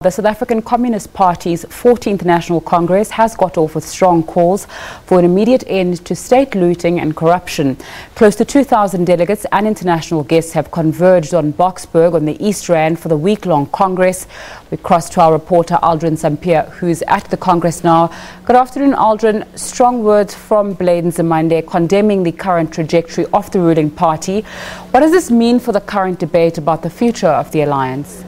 The South African Communist Party's 14th National Congress has got off with strong calls for an immediate end to state looting and corruption. Close to 2,000 delegates and international guests have converged on Boksburg on the East Rand for the week-long Congress. We cross to our reporter Aldrin Sampear, who's at the Congress now. Good afternoon, Aldrin. Strong words from Sampear condemning the current trajectory of the ruling party. What does this mean for the current debate about the future of the alliance?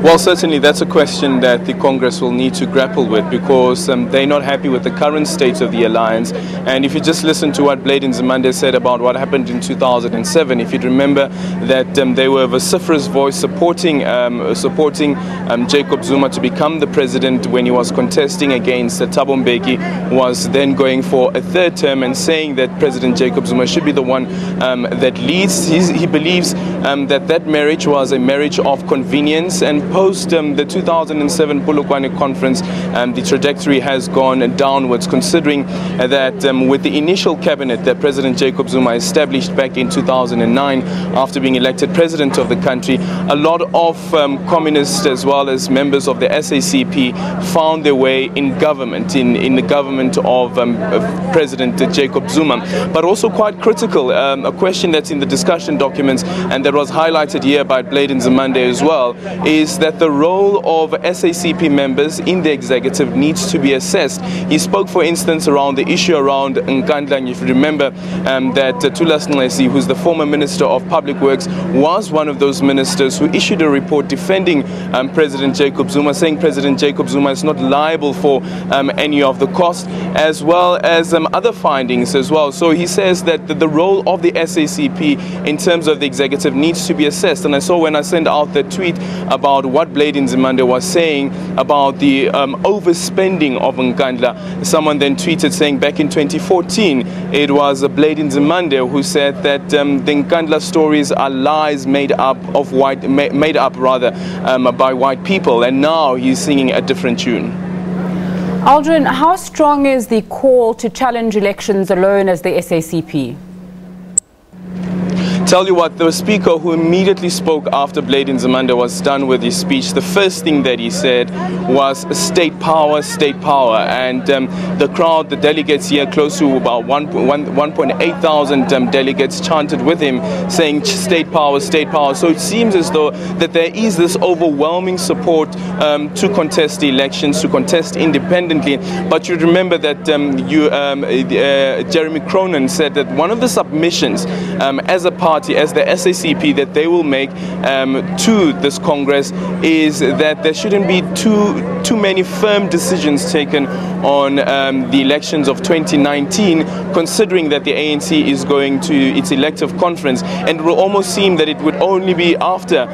Well, certainly that's a question that the Congress will need to grapple with, because they're not happy with the current state of the alliance. And if you just listen to what Sampear said about what happened in 2007, if you'd remember that they were a vociferous voice supporting Jacob Zuma to become the president when he was contesting against Thabo Mbeki, was then going for a third term and saying that President Jacob Zuma should be the one that leads. He believes that marriage was a marriage of convenience, and post the 2007 Polokwane conference, the trajectory has gone downwards, considering that with the initial cabinet that President Jacob Zuma established back in 2009 after being elected president of the country, a lot of communists as well as members of the SACP found their way in government, in the government of President Jacob Zuma. But also quite critical, a question that's in the discussion documents and that was highlighted here by Sampear as well, is that the role of SACP members in the executive needs to be assessed. He spoke, for instance, around the issue around Nkandla. And if you remember that Thulas Nxesi, who's the former Minister of Public Works, was one of those ministers who issued a report defending President Jacob Zuma, saying President Jacob Zuma is not liable for any of the costs, as well as other findings as well. So he says that the role of the SACP in terms of the executive needs to be assessed. And I saw when I sent out the tweet about what Sampear was saying about the overspending of Nkandla, someone then tweeted saying back in 2014 it was Sampear who said that the Nkandla stories are lies made up by white people, and now he's singing a different tune. Aldrin, how strong is the call to challenge elections alone as the SACP? Tell you what, the speaker who immediately spoke after Sampear was done with his speech, the first thing that he said was state power, state power. And the crowd, the delegates here, close to about 1.8 thousand delegates chanted with him, saying state power, state power. So it seems as though that there is this overwhelming support to contest the elections, to contest independently. But you remember that Jeremy Cronin said that one of the submissions as a party, as the SACP, that they will make to this Congress is that there shouldn't be too many firm decisions taken on the elections of 2019, considering that the ANC is going to its elective conference, and it will almost seem that it would only be after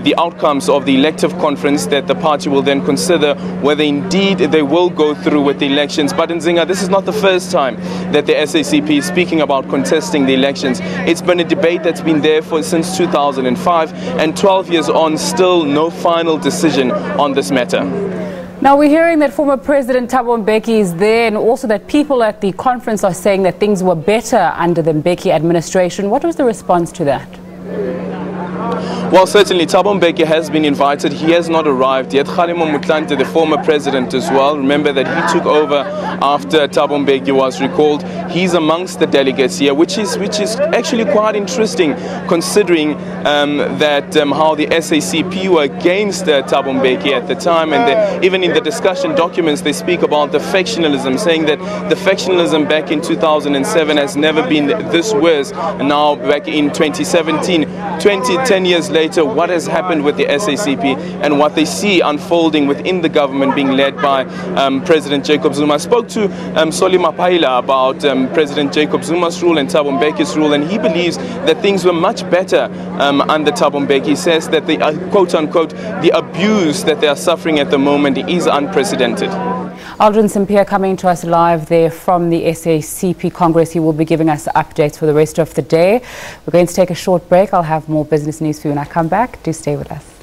the outcomes of the elective conference that the party will then consider whether indeed they will go through with the elections. But in Zinga, this is not the first time that the SACP is speaking about contesting the elections. It's been a debate that's been there since 2005, and 12 years on, still no final decision on this matter. Now we're hearing that former President Thabo Mbeki is there, and also that people at the conference are saying that things were better under the Mbeki administration. What was the response to that? Well, certainly Thabo Mbeki has been invited. He has not arrived yet. Kgalema Motlanthe, the former president as well, remember that he took over after Thabo Mbeki was recalled. He's amongst the delegates here, which is actually quite interesting, considering that how the SACP were against Thabo Mbeki at the time, and even in the discussion documents they speak about the factionalism, saying that the factionalism back in 2007 has never been this worse. And now back in 2017, 10 years later, what has happened with the SACP and what they see unfolding within the government being led by President Jacob Zuma. I spoke to Soli Mapaila about President Jacob Zuma's rule and Thabo Mbeki's rule, and he believes that things were much better under Thabo Mbeki. He says that the quote-unquote, the abuse that they are suffering at the moment is unprecedented. Aldrin Sampear coming to us live there from the SACP Congress. He will be giving us updates for the rest of the day. We're going to take a short break. I'll have more business news for you when I come back. Do stay with us.